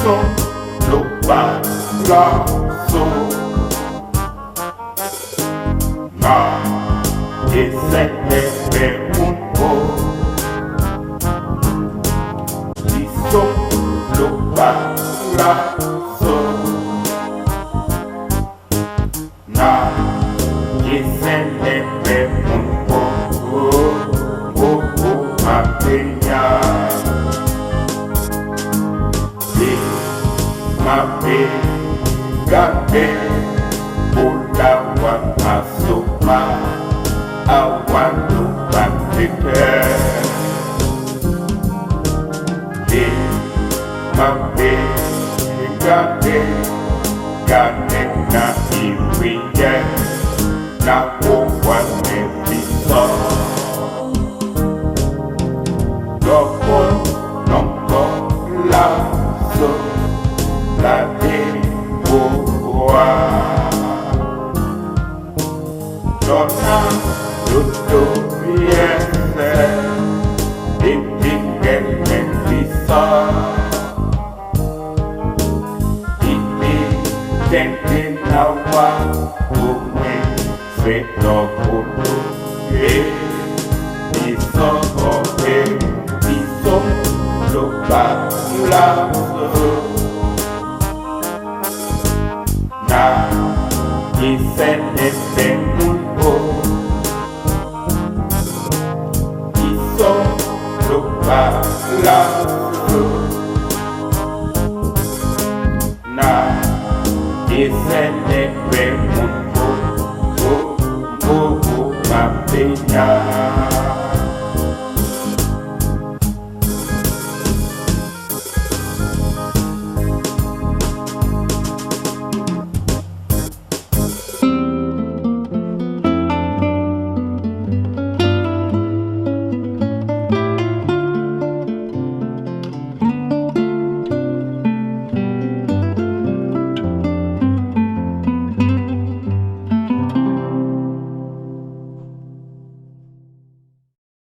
Loba, lasu, Bessémè Loba, lasu, Bessémè Mbappè. Mbappè, Mbappè, Loba, lasu, awanu Mbappè. Mbappè, Mbappè, Mbappè na iwiye, na owane biso. Lobo, nonko, lasu. La devoa Donna tutto riesce E finché ti sa Iti senti nawa Come se dopo E ti sono che ti sono Loba, lasu Bessémè Loba, lasu, Bessémè